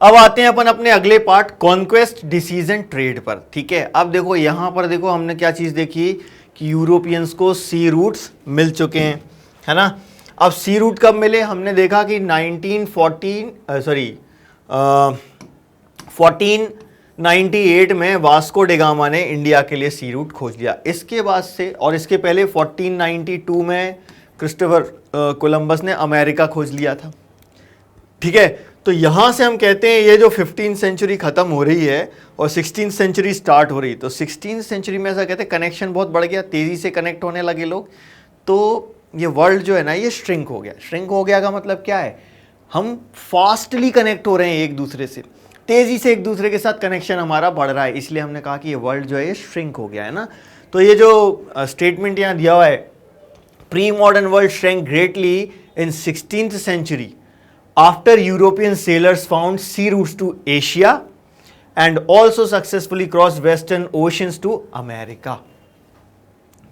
अब आते हैं अपन अपने अगले part, conquest, disease and trade पर, ठीक है। अब देखो यहां पर देखो हमने क्या चीज देखी कि यूरोपियंस को सी रूट्स मिल चुके हैं, है ना। अब सी रूट कब मिले? हमने देखा कि 1498 में वास्को डी गामा ने इंडिया के लिए सी रूट खोज लिया। इसके बाद से, और इसके पहले 1492 में क्रिस्टोफर कोलंबस ने अमेरिका खोज लिया था, ठीक है। तो यहां से हम कहते हैं ये जो 15th सेंचुरी खत्म हो रही है और 16th सेंचुरी स्टार्ट हो रही है। तो 16th सेंचुरी में ऐसा कहते हैं कनेक्शन बहुत बढ़ गया, तेजी से कनेक्ट होने लगे लोग। तो ये वर्ल्ड जो है ना ये श्रिंक हो गया। श्रिंक हो गया का मतलब क्या है? हम फास्टली कनेक्ट हो रहे हैं एक दूसरे से, तेजी से एक दूसरे के साथ कनेक्शन हमारा बढ़ रहा है। इसलिए हमने कहा कि ये वर्ल्ड जो है ये श्रिंक हो गया, है ना। तो ये जो स्टेटमेंट यहाँ दिया हुआ है Pre-modern world shrank greatly in 16th century after European sailors found sea routes to Asia and also successfully crossed western oceans to America.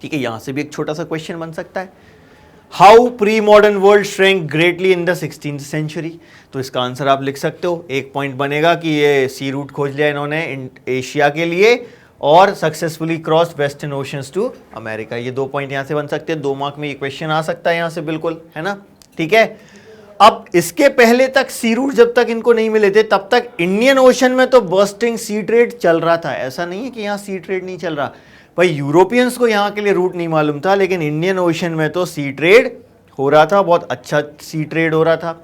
ठीक है, यहां से भी एक छोटा सा क्वेश्चन बन सकता है, how pre modern world shrank greatly in the 16th century. तो इसका आंसर आप लिख सकते हो, एक पॉइंट बनेगा कि ये सी रूट खोज लिया इन्होंने एशिया के लिए और successfully cross western oceans to America. ये 2 पॉइंट यहां से बन सकते हैं, 2 मार्क में ये क्वेश्चन आ सकता है यहां से, बिल्कुल, है ना। ठीक है, अब इसके पहले तक सी रूट जब तक इनको नहीं मिले थे तब तक इंडियन ओशन में तो बर्स्टिंग सी ट्रेड चल रहा था, ऐसा नहीं है कि यहां सी ट्रेड नहीं चल रहा भाई। यूरोपियंस को यहां के लिए रूट नहीं मालूम था, लेकिन इंडियन ओशन में तो सी ट्रेड हो रहा था, बहुत अच्छा सी ट्रेड हो रहा था,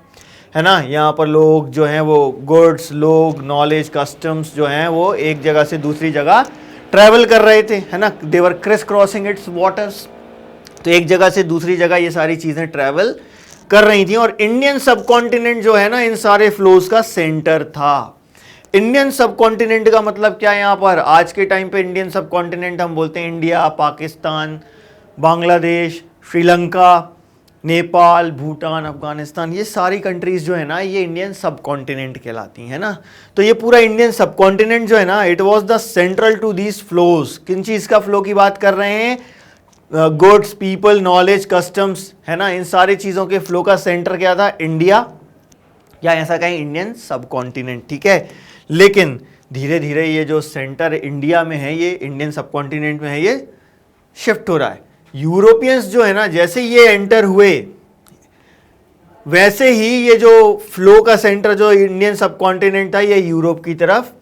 है ना। यहाँ पर लोग जो हैं वो गुड्स, लोग, नॉलेज, कस्टम्स जो हैं वो एक जगह से दूसरी जगह ट्रैवल कर रहे थे, है ना। देवर क्रिस क्रॉसिंग इट्स वाटर्स, तो एक जगह से दूसरी जगह ये सारी चीजें ट्रैवल कर रही थी। और इंडियन सबकॉन्टिनेंट जो है ना इन सारे फ्लोज का सेंटर था। इंडियन सबकॉन्टिनेंट का मतलब क्या है यहाँ पर, आज के टाइम पे इंडियन सबकॉन्टिनेंट हम बोलते हैं इंडिया, पाकिस्तान, बांग्लादेश, श्रीलंका, नेपाल, भूटान, अफगानिस्तान, ये सारी कंट्रीज जो है ना ये इंडियन सबकॉन्टिनेंट कहलाती हैं ना। तो ये पूरा इंडियन सबकॉन्टिनेंट जो है ना, it was the central to these flows. किन चीज का फ्लो की बात कर रहे हैं, गुड्स, पीपल, नॉलेज, कस्टम्स, है ना। इन सारी चीजों के फ्लो का सेंटर क्या था, इंडिया, या ऐसा कहें इंडियन सबकॉन्टिनेंट। ठीक है, लेकिन धीरे धीरे ये जो सेंटर इंडिया में है, ये इंडियन सबकॉन्टिनेंट में है, ये शिफ्ट हो रहा है। यूरोपियंस जो है ना जैसे ये एंटर हुए वैसे ही ये जो फ्लो का सेंटर जो इंडियन सबकॉन्टिनेंट था ये यूरोप की तरफ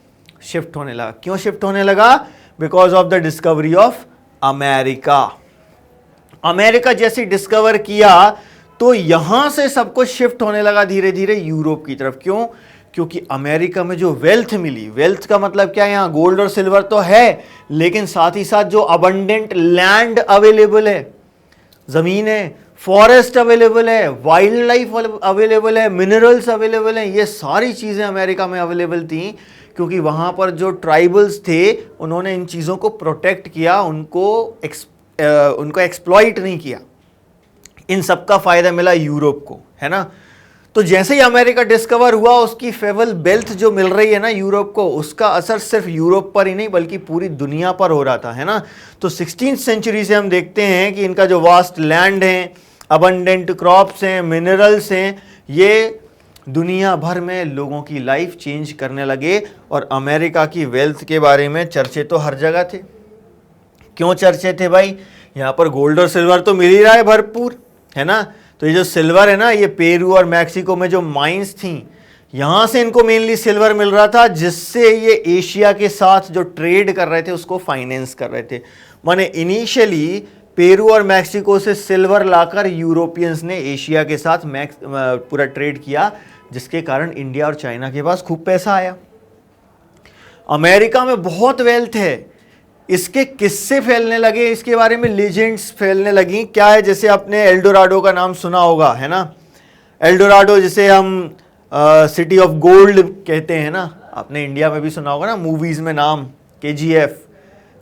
शिफ्ट होने लगा। क्यों शिफ्ट होने लगा, because of the discovery of America. America जैसे डिस्कवर किया तो यहां से सब कुछ शिफ्ट होने लगा धीरे धीरे यूरोप की तरफ। क्यों, क्योंकि अमेरिका में जो वेल्थ मिली, वेल्थ का मतलब क्या है, यहाँ गोल्ड और सिल्वर तो है, लेकिन साथ ही साथ जो अबंडेंट लैंड अवेलेबल है, जमीन है, फॉरेस्ट अवेलेबल है, वाइल्ड लाइफ अवेलेबल है, मिनरल्स अवेलेबल हैं, ये सारी चीजें अमेरिका में अवेलेबल थी। क्योंकि वहां पर जो ट्राइबल्स थे उन्होंने इन चीजों को प्रोटेक्ट किया, उनको एक्सप्लॉइट नहीं किया। इन सब का फायदा मिला यूरोप को, है ना। तो जैसे ही अमेरिका डिस्कवर हुआ उसकी फेवल वेल्थ जो मिल रही है ना यूरोप को, उसका असर सिर्फ यूरोप पर ही नहीं बल्कि पूरी दुनिया पर हो रहा था, है ना। तो 16th सेंचुरी से हम देखते हैं कि इनका जो वास्ट लैंड है, अबंडेंट क्रॉप्स हैं, मिनरल्स हैं, ये दुनिया भर में लोगों की लाइफ चेंज करने लगे। और अमेरिका की वेल्थ के बारे में चर्चे तो हर जगह थे। क्यों चर्चे थे भाई, यहाँ पर गोल्ड और सिल्वर तो मिल ही रहा है भरपूर, है ना। तो ये जो सिल्वर है ना, ये पेरू और मैक्सिको में जो माइंस थी यहां से इनको मेनली सिल्वर मिल रहा था, जिससे ये एशिया के साथ जो ट्रेड कर रहे थे उसको फाइनेंस कर रहे थे। माने इनिशियली पेरू और मैक्सिको से सिल्वर लाकर यूरोपियंस ने एशिया के साथ पूरा ट्रेड किया, जिसके कारण इंडिया और चाइना के पास खूब पैसा आया। अमेरिका में बहुत वेल्थ है, इसके किस्से फैलने लगे, इसके बारे में लेजेंड्स फैलने लगी। क्या है, जैसे आपने एल्डोराडो का नाम सुना होगा, है ना। एल्डोराडो जिसे हम सिटी ऑफ गोल्ड कहते हैं ना, आपने इंडिया में भी सुना होगा ना मूवीज में नाम, KGF,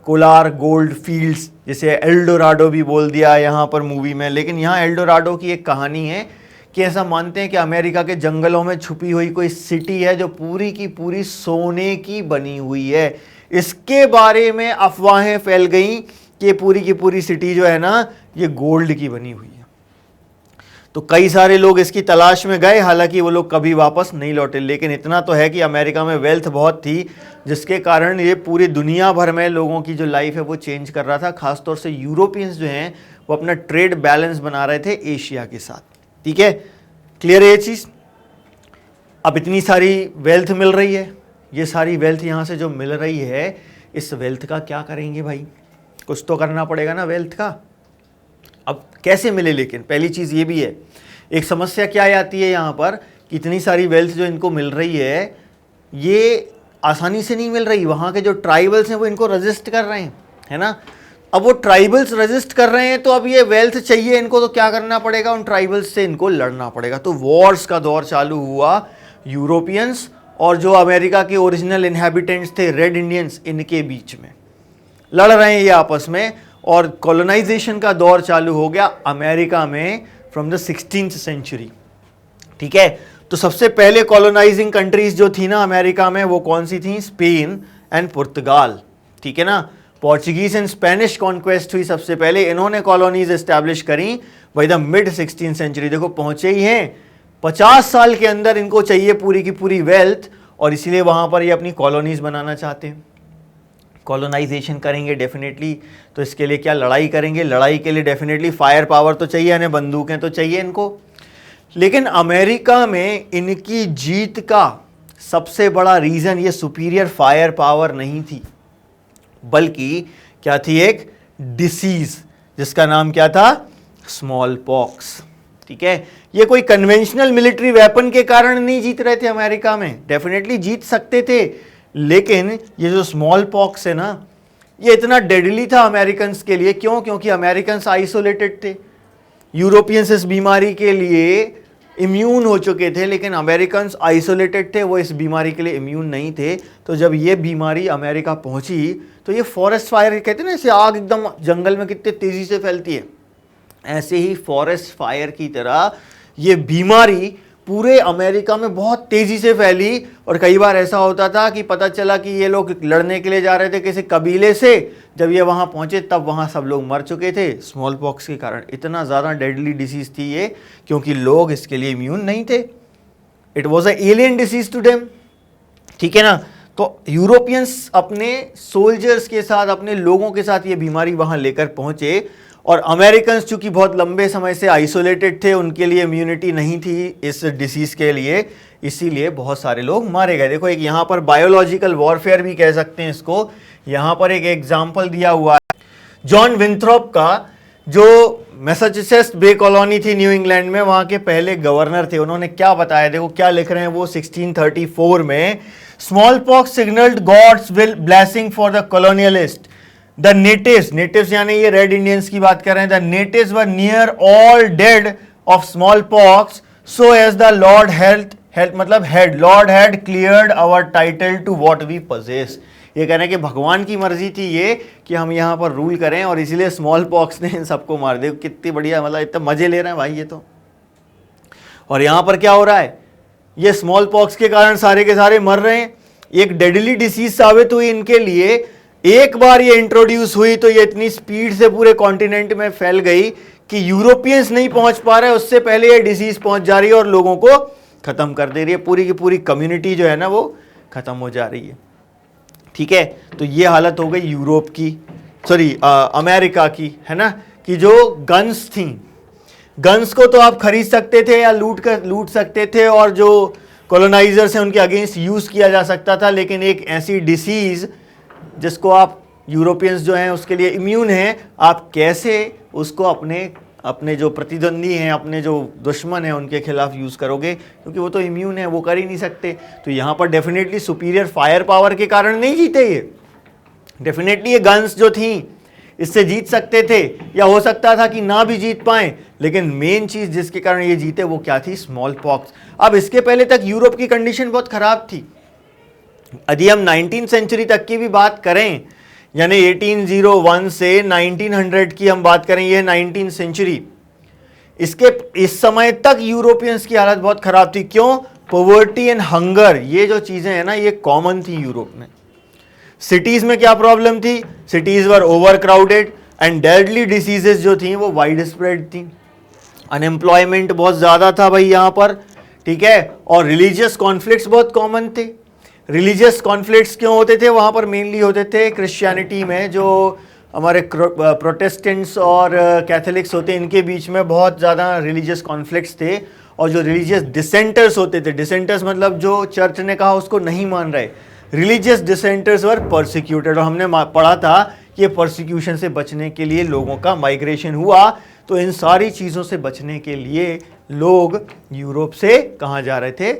कोलार गोल्ड फील्ड्स, जिसे एल्डोराडो भी बोल दिया यहाँ पर मूवी में। लेकिन यहाँ एल्डोराडो की एक कहानी है कि ऐसा मानते हैं कि अमेरिका के जंगलों में छुपी हुई कोई सिटी है जो पूरी की पूरी सोने की बनी हुई है। इसके बारे में अफवाहें फैल गई कि पूरी की पूरी सिटी जो है ना ये गोल्ड की बनी हुई है। तो कई सारे लोग इसकी तलाश में गए, हालांकि वो लोग कभी वापस नहीं लौटे। लेकिन इतना तो है कि अमेरिका में वेल्थ बहुत थी, जिसके कारण ये पूरी दुनिया भर में लोगों की जो लाइफ है वो चेंज कर रहा था। खासतौर से यूरोपियंस जो हैं वो अपना ट्रेड बैलेंस बना रहे थे एशिया के साथ। ठीक है, क्लियर है ये चीज़। अब इतनी सारी वेल्थ मिल रही है, ये सारी वेल्थ यहाँ से जो मिल रही है, इस वेल्थ का क्या करेंगे भाई, कुछ तो करना पड़ेगा ना वेल्थ का। अब कैसे मिले, लेकिन पहली चीज़ ये भी है, एक समस्या क्या आती है यहाँ पर, इतनी सारी वेल्थ जो इनको मिल रही है ये आसानी से नहीं मिल रही। वहाँ के जो ट्राइबल्स हैं वो इनको रजिस्ट कर रहे हैं, है ना। अब वो ट्राइबल्स रजिस्ट कर रहे हैं तो अब ये वेल्थ चाहिए इनको, तो क्या करना पड़ेगा, उन ट्राइबल्स से इनको लड़ना पड़ेगा। तो वॉर्स का दौर चालू हुआ। यूरोपियंस और जो अमेरिका के ओरिजिनल इनहैबिटेंट्स थे, रेड इंडियंस, इनके बीच में लड़ रहे हैं ये आपस में। और कॉलोनाइजेशन का दौर चालू हो गया अमेरिका में फ्रॉम द 16th सेंचुरी। ठीक है, तो सबसे पहले कॉलोनाइजिंग कंट्रीज जो थी ना अमेरिका में, वो कौन सी थी? स्पेन एंड पुर्तगाल। ठीक है ना, पोर्चुगीज एंड स्पेनिश कॉन्क्वेस्ट हुई सबसे पहले, इन्होंने कॉलोनीज एस्टैब्लिश करी by the mid 16th century. देखो पहुंचे ही हैं, 50 साल के अंदर इनको चाहिए पूरी की पूरी वेल्थ, और इसीलिए वहां पर ये अपनी कॉलोनीज बनाना चाहते हैं। कॉलोनाइजेशन करेंगे डेफिनेटली, तो इसके लिए क्या लड़ाई करेंगे? लड़ाई के लिए डेफिनेटली फायर पावर तो चाहिए, यानी बंदूकें तो चाहिए इनको। लेकिन अमेरिका में इनकी जीत का सबसे बड़ा रीजन ये सुपीरियर फायर पावर नहीं थी, बल्कि क्या थी? एक डिसीज जिसका नाम क्या था? Small pox. ठीक है, ये कोई कन्वेंशनल मिलिट्री वेपन के कारण नहीं जीत रहे थे अमेरिका में, डेफिनेटली जीत सकते थे, लेकिन ये जो स्मॉल पॉक्स है ना, ये इतना डेडली था अमेरिकन के लिए। क्यों? क्योंकि अमेरिकन आइसोलेटेड थे, यूरोपियंस इस बीमारी के लिए इम्यून हो चुके थे, लेकिन अमेरिकन आइसोलेटेड थे, वो इस बीमारी के लिए इम्यून नहीं थे। तो जब ये बीमारी अमेरिका पहुंची तो ये फॉरेस्ट फायर कहते हैं ना, ऐसे आग एकदम जंगल में कितने तेजी से फैलती है, ऐसे ही फॉरेस्ट फायर की तरह ये बीमारी पूरे अमेरिका में बहुत तेजी से फैली। और कई बार ऐसा होता था कि पता चला कि ये लोग लड़ने के लिए जा रहे थे किसी कबीले से, जब ये वहां पहुंचे तब वहां सब लोग मर चुके थे स्मॉल पॉक्स के कारण। इतना ज़्यादा डेडली डिसीज थी ये, क्योंकि लोग इसके लिए इम्यून नहीं थे। It was a alien disease to them. ठीक है ना, तो यूरोपियंस अपने सोल्जर्स के साथ, अपने लोगों के साथ ये बीमारी वहां लेकर पहुंचे, और अमेरिकन्स चूंकि बहुत लंबे समय से आइसोलेटेड थे, उनके लिए इम्यूनिटी नहीं थी इस डिसीज के लिए, इसीलिए बहुत सारे लोग मारे गए। देखो एक यहाँ पर बायोलॉजिकल वॉरफेयर भी कह सकते हैं इसको। यहाँ पर एक एग्जाम्पल दिया हुआ है जॉन विंथ्रॉप का, जो मैसाचुसेट्स बे कॉलोनी थी न्यू इंग्लैंड में, वहाँ के पहले गवर्नर थे। उन्होंने क्या बताया, देखो क्या लिख रहे हैं वो 1634 में, smallpox signalled God's will blessing for the colonialist. The natives यानी ये रेड इंडियंस की बात कर रहे हैं, the natives were near all dead of smallpox, so as the lord health मतलब head, lord had cleared our title to what we possess. ये कह रहे हैं कि भगवान की मर्जी थी ये कि हम यहाँ पर रूल करें, और इसीलिए स्मॉल पॉक्स ने इन सबको मार दिया। कितनी बढ़िया, मतलब इतना मजे ले रहे हैं भाई ये तो। और यहाँ पर क्या हो रहा है, ये स्मॉल पॉक्स के कारण सारे के सारे मर रहे हैं। एक डेडली डिसीज साबित हुई इनके लिए। एक बार ये इंट्रोड्यूस हुई तो ये इतनी स्पीड से पूरे कॉन्टिनेंट में फैल गई कि यूरोपियंस नहीं पहुंच पा रहे, उससे पहले ये डिसीज पहुंच जा रही है और लोगों को खत्म कर दे रही है। पूरी की पूरी कम्युनिटी जो है ना वो खत्म हो जा रही है। ठीक है, तो ये हालत हो गई यूरोप की, सॉरी अमेरिका की, है ना, कि जो गन्स थी, गन्स को तो आप खरीद सकते थे या लूट सकते थे, और जो कॉलोनाइजर्स हैं उनके अगेंस्ट यूज किया जा सकता था, लेकिन एक ऐसी डिसीज जिसको आप यूरोपियंस जो हैं उसके लिए इम्यून हैं, आप कैसे उसको अपने जो प्रतिद्वंदी हैं, अपने जो दुश्मन हैं उनके खिलाफ यूज़ करोगे, क्योंकि वो तो इम्यून है, वो कर ही नहीं सकते। तो यहाँ पर डेफिनेटली सुपीरियर फायर पावर के कारण नहीं जीते ये, डेफिनेटली ये गन्स जो थी इससे जीत सकते थे, या हो सकता था कि ना भी जीत पाएं, लेकिन मेन चीज़ जिसके कारण ये जीते वो क्या थी? Small pox. अब इसके पहले तक यूरोप की कंडीशन बहुत ख़राब थी। यदि हम 19th सेंचुरी तक की भी बात करें, यानी 1801 से 1900 की हम बात करें, ये 19th सेंचुरी, इस समय तक यूरोपियंस की हालत बहुत खराब थी। क्यों? पॉवर्टी एंड हंगर, ये जो चीजें हैं ना ये कॉमन थी यूरोप में। सिटीज में क्या प्रॉब्लम थी? Cities were over crowded and deadly diseases जो थी वो वाइड स्प्रेड थी। अनएम्प्लॉयमेंट बहुत ज्यादा था भाई यहाँ पर, ठीक है, और रिलीजियस कॉन्फ्लिक्ट्स बहुत कॉमन थे। रिलीजियस कॉन्फ्लिक्ट्स क्यों होते थे? वहाँ पर मेनली होते थे क्रिश्चियनिटी में, जो हमारे प्रोटेस्टेंट्स और कैथोलिक्स होते हैं इनके बीच में बहुत ज़्यादा रिलीजियस कॉन्फ्लिक्ट्स थे। और जो रिलीजियस डिसेंटर्स होते थे, डिसेंटर्स मतलब जो चर्च ने कहा उसको नहीं मान रहे, रिलीजियस डिसेंटर्स वर परसिक्यूटेड। और हमने पढ़ा था कि परसिक्यूशन से बचने के लिए लोगों का माइग्रेशन हुआ। तो इन सारी चीज़ों से बचने के लिए लोग यूरोप से कहाँ जा रहे थे?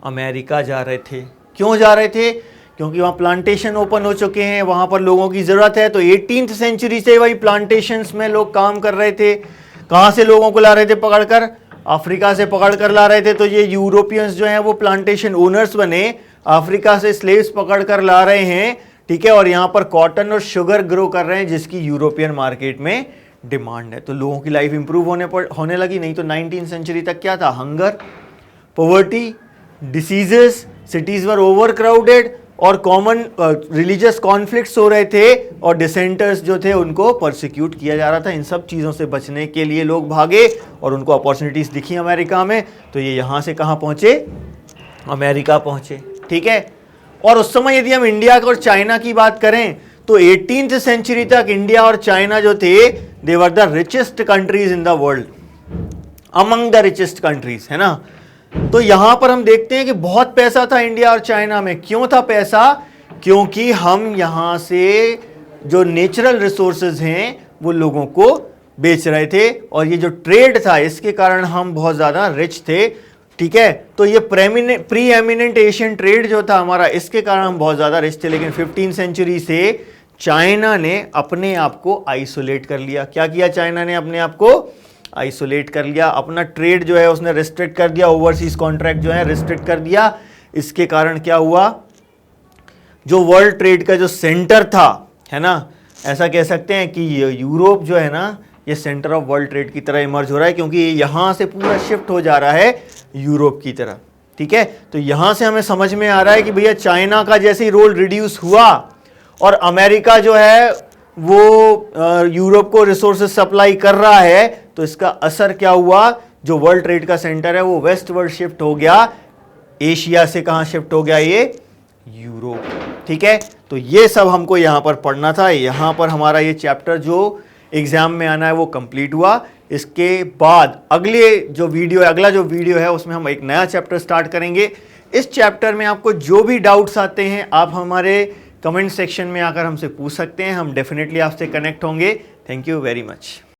अमेरिका जा रहे थे। क्यों जा रहे थे? क्योंकि वहाँ प्लांटेशन ओपन हो चुके हैं, वहाँ पर लोगों की ज़रूरत है। तो 18th सेंचुरी से वही प्लांटेशंस में लोग काम कर रहे थे। कहाँ से लोगों को ला रहे थे? पकड़कर, अफ्रीका से पकड़कर ला रहे थे। तो ये यूरोपियंस जो हैं वो प्लांटेशन ओनर्स बने, अफ्रीका से स्लेव्स पकड़कर ला रहे हैं, ठीक है, और यहाँ पर कॉटन और शुगर ग्रो कर रहे हैं जिसकी यूरोपियन मार्केट में डिमांड है। तो लोगों की लाइफ इंप्रूव होने लगी। नहीं तो 19th सेंचुरी तक क्या था, hunger, poverty, diseases, cities were over crowded और कॉमन रिलीजियस कॉन्फ्लिक्ट्स हो रहे थे और डिसेंटर्स जो थे उनको परसिक्यूट किया जा रहा था। इन सब चीज़ों से बचने के लिए लोग भागे और उनको अपॉर्चुनिटीज दिखी अमेरिका में, तो ये यहाँ से कहाँ पहुँचे, अमेरिका पहुँचे। ठीक है, और उस समय यदि हम इंडिया और चाइना की बात करें तो 18th सेंचुरी तक इंडिया और चाइना जो थे they were the richest countries in the world, among the richest countries, है ना। तो यहां पर हम देखते हैं कि बहुत पैसा था इंडिया और चाइना में। क्यों था पैसा, क्योंकि हम यहां से जो नेचुरल रिसोर्सेज हैं वो लोगों को बेच रहे थे और ये जो ट्रेड था इसके कारण हम बहुत ज्यादा रिच थे। ठीक है, तो ये प्री एमिनेंट एशियन ट्रेड जो था हमारा, इसके कारण हम बहुत ज्यादा रिच थे। लेकिन 15th सेंचुरी से चाइना ने अपने आप को आइसोलेट कर लिया। क्या किया चाइना ने, अपने आप को आइसोलेट कर लिया, अपना ट्रेड जो है उसने रिस्ट्रिक्ट कर दिया, ओवरसीज कॉन्ट्रैक्ट जो है रिस्ट्रिक्ट कर दिया। इसके कारण क्या हुआ, जो वर्ल्ड ट्रेड का जो सेंटर था, है ना, ऐसा कह सकते हैं कि यूरोप जो है ना ये सेंटर ऑफ वर्ल्ड ट्रेड की तरह इमर्ज हो रहा है, क्योंकि यहां से पूरा शिफ्ट हो जा रहा है यूरोप की तरह। ठीक है, तो यहां से हमें समझ में आ रहा है कि भैया चाइना का जैसे ही रोल रिड्यूस हुआ और अमेरिका जो है वो यूरोप को रिसोर्सेज सप्लाई कर रहा है, तो इसका असर क्या हुआ, जो वर्ल्ड ट्रेड का सेंटर है वो वेस्ट वर्ल्ड शिफ्ट हो गया। एशिया से कहां शिफ्ट हो गया, ये यूरोप। ठीक है, तो ये सब हमको यहां पर पढ़ना था। यहां पर हमारा ये चैप्टर जो एग्जाम में आना है वो कंप्लीट हुआ। इसके बाद अगला जो वीडियो है उसमें हम एक नया चैप्टर स्टार्ट करेंगे। इस चैप्टर में आपको जो भी डाउट्स आते हैं आप हमारे कमेंट सेक्शन में आकर हमसे पूछ सकते हैं, हम डेफिनेटली आपसे कनेक्ट होंगे। Thank you very much.